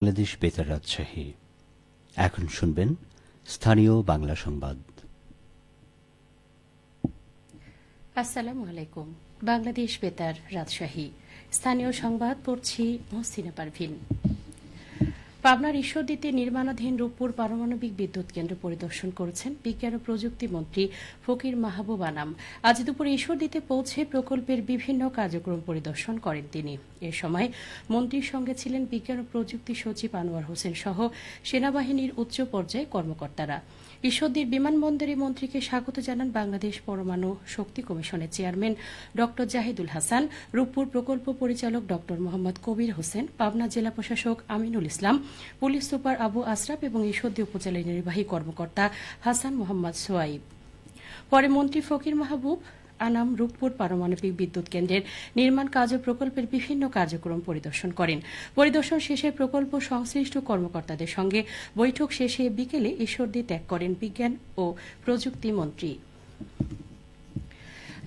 বাংলাদেশ বেতার রাজশাহী। এখন শুনবেন স্থানীয় বাংলা সংবাদ। আসসালামু আলাইকুম। বাংলাদেশ বেতার রাজশাহী স্থানীয় সংবাদ পড়ছি মহসিনা পারভিন। পাবনার ঈশ্বরদীতে নির্মাণাধীন রূপপুর পারমাণবিক বিদ্যুৎ কেন্দ্র পরিদর্শন করেছেন বিজ্ঞান ও প্রযুক্তি মন্ত্রী ফকির মাহবুব আনাম। আজ দুপুরে ঈশ্বরদীতে পৌঁছে প্রকল্পের বিভিন্ন কার্যক্রম পরিদর্শন করেন তিনি। এ সময় মন্ত্রীর সঙ্গে ছিলেন বিজ্ঞান ও প্রযুক্তি সচিব আনোয়ার হোসেন সহ সেনাবাহিনীর উচ্চ পর্যায়ে কর্মকর্তারা। ঈশ্বরদীর বিমানবন্দরে মন্ত্রীকে স্বাগত জানান বাংলাদেশ পরমাণু শক্তি কমিশনের চেয়ারম্যান ড জাহিদুল হাসান, রূপপুর প্রকল্প পরিচালক ড মোহাম্মদ কবির হোসেন, পাবনা জেলা প্রশাসক আমিনুল ইসলাম, পুলিশ সুপার আবু আশরাফ এবং ঈশ্বরদী উপজেলার নির্বাহী কর্মকর্তা হাসান মোহাম্মদ সোয়াইব। পরে মন্ত্রী ফকির মাহবুব আনাম রূপপুর পারমাণবিক বিদ্যুৎ কেন্দ্রের নির্মাণ কাজ ও প্রকল্পের বিভিন্ন কার্যক্রম পরিদর্শন করেন। পরিদর্শন শেষে প্রকল্প সংশ্লিষ্ট কর্মকর্তাদের সঙ্গে বৈঠক শেষে বিকেলে ঈশ্বরদী ত্যাগ করেন বিজ্ঞান ও প্রযুক্তি মন্ত্রী।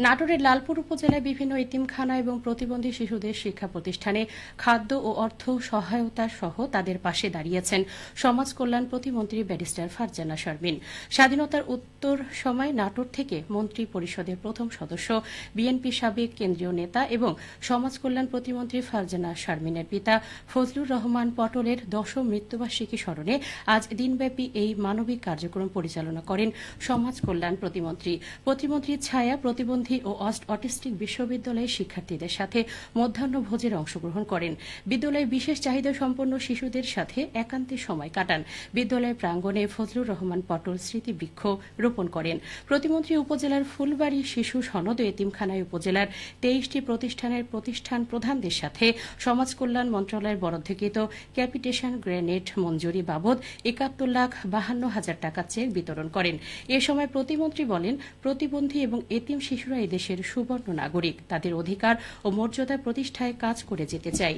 নাটোরের লালপুর উপজেলায় বিভিন্ন এতিমখানা এবং প্রতিবন্ধী শিশুদের শিক্ষা প্রতিষ্ঠানে খাদ্য ও অর্থ সহায়তা সহ তাদের পাশে দাঁড়িয়েছেন সমাজ কল্যাণ প্রতিমন্ত্রী ব্যারিস্টার ফারজানা শারমিন। স্বাধীনতার উত্তর সময় নাটোর থেকে মন্ত্রী পরিষদের প্রথম সদস্য, বিএনপি সাবেক কেন্দ্রীয় নেতা এবং সমাজ কল্যাণ প্রতিমন্ত্রী ফারজানা শারমিনের পিতা ফজলুর রহমান পটলের ১০ম মৃত্যুবার্ষিকী স্মরণে আজ দিনব্যাপী এই মানবিক কার্যক্রম পরিচালনা করেন সমাজ কল্যাণ প্রতিমন্ত্রী। প্রতিমন্ত্রীর ছায়া প্রতিবন্ধী ও অটিস্টিক বিশ্ববিদ্যালয়ের শিক্ষার্থীদের সাথে মধ্যাহ্নভোজের অংশগ্রহণ করেন। বিদ্যালয়ে বিশেষ চাহিদা সম্পন্ন শিশুদের সাথে একান্তে সময় কাটান। বিদ্যালয় প্রাঙ্গণে ফজলুর রহমান পটল স্মৃতিবৃক্ষ রোপণ করেন। প্রতিমন্ত্রী উপজেলার ফুলবাড়ি শিশু সনদ ও এতিমখানায় উপজেলার ২৩টি প্রতিষ্ঠানের প্রতিষ্ঠান প্রধানদের সাথে সমাজ কল্যাণ মন্ত্রণালয়ের বরাদ্দকৃত ক্যাপিটেশন গ্রেনেড মঞ্জুরি বাবদ ৭১,৫২,০০০ টাকা চেক বিতরণ করেন। এ সময় প্রতিমন্ত্রী বলেন, প্রতিবন্ধী এবং এতিম শিশুরা এদেশের সুবর্ণ নাগরিক, তাদের অধিকার ও মর্যাদা প্রতিষ্ঠায় কাজ করে যেতে চাই।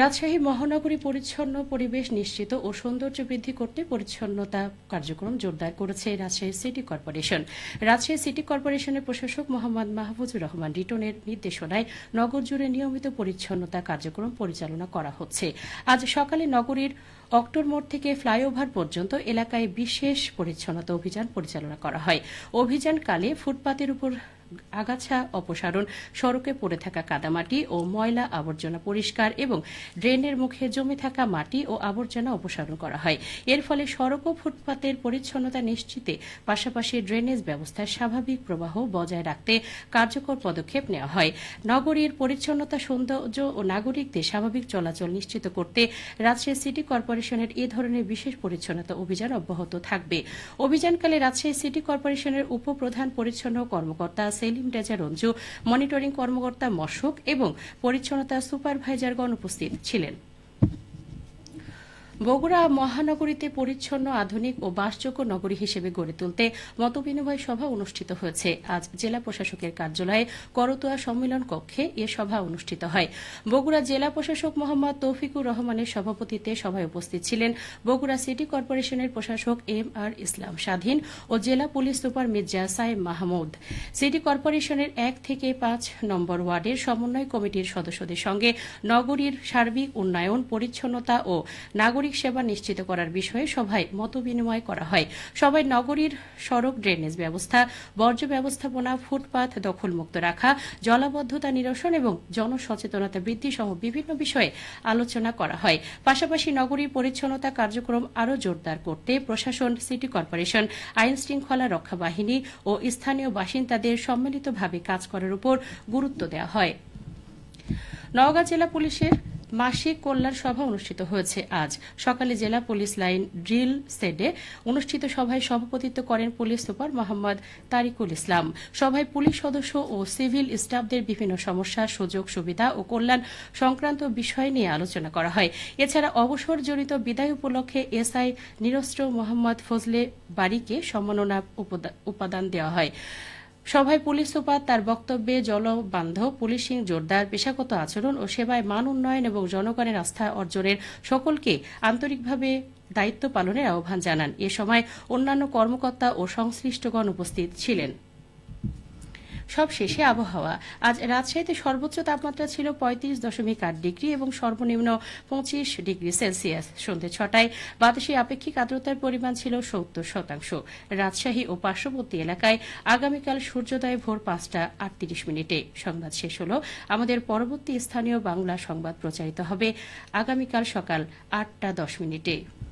রাজশাহী মহানগরী পরিচ্ছন্ন পরিবেশ নিশ্চিত ও সৌন্দর্য বৃদ্ধি করতে পরিচ্ছন্নতা কার্যক্রম জোরদার করেছে Rajshahi city corporation. Rajshahi city কর্পোরেশনের প্রশাসক মোহাম্মদ মাহফুজুর রহমান রিটনের নির্দেশনায় নগর জুড়ে নিয়মিত পরিচ্ছন্নতা কার্যক্রম পরিচালনা করা হচ্ছে। আজ সকালে নগরীর অক্টোর মোড় থেকে ফ্লাইওভার পর্যন্ত এলাকায় বিশেষ পরিচ্ছন্নতা অভিযান পরিচালনা করা হয়। অভিযানকালে ফুটপাতের উপর আগাছা অপসারণ, সড়কে পড়ে থাকা কাদামাটি ও ময়লা আবর্জনা পরিষ্কার এবং ড্রেনের মুখে জমে থাকা মাটি ও আবর্জনা অপসারণ করা হয়। এর ফলে সড়ক ও ফুটপাতের পরিচ্ছন্নতা নিশ্চিতে পাশাপাশি ড্রেনেজ ব্যবস্থার স্বাভাবিক প্রবাহ বজায় রাখতে কার্যকর পদক্ষেপ নেওয়া হয়। নগরীর পরিচ্ছন্নতা, সৌন্দর্য ও নাগরিকদের স্বাভাবিক চলাচল নিশ্চিত করতে রাজশাহী সিটি কর্পোরেশনের এ ধরনের বিশেষ পরিচ্ছন্নতা অভিযান অব্যাহত থাকবে। অভিযানকালে রাজশাহী সিটি কর্পোরেশনের উপপ্রধান পরিচ্ছন্ন কর্মকর্তা সেলিম রেজা রঞ্জু, মনিটরিং কর্মকর্তা মশক এবং পরিচ্ছন্নতা সুপারভাইজারগণ উপস্থিত ছিলেন। বগুড়া মহানগরীতে পরিচ্ছন্ন, আধুনিক ও বাসযোগ্য নগরী হিসেবে গড়ে তুলতে মতবিনিময় সভা অনুষ্ঠিত হয়েছে। আজ জেলা প্রশাসকের কার্যালয়ে করতোয়া সম্মেলন কক্ষে এ সভা অনুষ্ঠিত হয়। বগুড়া জেলা প্রশাসক মোহাম্মদ তৌফিকুর রহমানের সভাপতিত্বে সভায় উপস্থিত ছিলেন বগুড়া সিটি কর্পোরেশনের প্রশাসক MR ইসলাম স্বাধীন ও জেলা police super Mirza Saim Mahmud. City কর্পোরেশনের ১ থেকে ৫ নম্বর ওয়ার্ডের সমন্বয় কমিটির সদস্যদের সঙ্গে নগরীর সার্বিক উন্নয়ন, পরিচ্ছন্নতা ও নাগরিক সেবা নিশ্চিত করার বিষয়ে সভায় মতবিনিময় করা হয়। সভায় নগরীর সড়ক ড্রেনেজ ব্যবস্থা, বর্জ্য ব্যবস্থাপনা, ফুটপাত দখলমুক্ত রাখা, জলাবদ্ধতা নিরসন এবং জনসচেতনতা বৃদ্ধি সহ বিভিন্ন বিষয়ে আলোচনা করা হয়। পাশাপাশি নগরীর পরিচ্ছন্নতা কার্যক্রম আরও জোরদার করতে প্রশাসন, সিটি কর্পোরেশন, আইন শৃঙ্খলা রক্ষা বাহিনী ও স্থানীয় বাসিন্দাদের সম্মিলিতভাবে কাজ করার উপর গুরুত্ব দেওয়া হয়। নওগাঁ জেলা পুলিশের মাসিক কল্যাণ সভা অনুষ্ঠিত হয়েছে। আজ সকালে জেলা পুলিশ লাইন ড্রিল সেডে অনুষ্ঠিত সভায় সভাপতিত্ব করেন পুলিশ সুপার মোহাম্মদ তারিকুল ইসলাম। সভায় পুলিশ সদস্য ও সিভিল স্টাফদের বিভিন্ন সমস্যা, সুযোগ সুবিধা ও কল্যাণ সংক্রান্ত বিষয় নিয়ে আলোচনা করা হয়। এছাড়া অবসরজনিত বিদায় উপলক্ষে SI নিরস্ত্র মোহাম্মদ ফজলে বাড়িকে সম্মাননা উপাদান দেওয়া হয়। সভায় পুলিশ সুপার তার বক্তব্যে জলবান্ধব পুলিশিং জোরদার, পেশাগত আচরণ ও সেবায় মান উন্নয়ন এবং জনগণের আস্থা অর্জনের সকলকে আন্তরিকভাবে দায়িত্ব পালনের আহ্বান জানান। এ সময় অন্যান্য কর্মকর্তা ও সংশ্লিষ্টগণ উপস্থিত ছিলেন। সব শেষে আবহাওয়া। আজ রাজশাহীতে সর্বোচ্চ তাপমাত্রা ছিল 35.8 ডিগ্রি এবং সর্বনিম্ন 25 ডিগ্রি সেলসিয়াস। সন্ধ্যে 6টায় বাতাসে আপেক্ষিক আর্দ্রতার পরিমাণ ছিল 70%। রাজশাহী ও পার্শ্ববর্তী এলাকায় আগামীকাল সূর্যোদয় ভোর 5:38। সংবাদ শেষ হলো। আমাদের পরবর্তী স্থানীয় বাংলা সংবাদ প্রচারিত হবে আগামীকাল সকাল 8:10।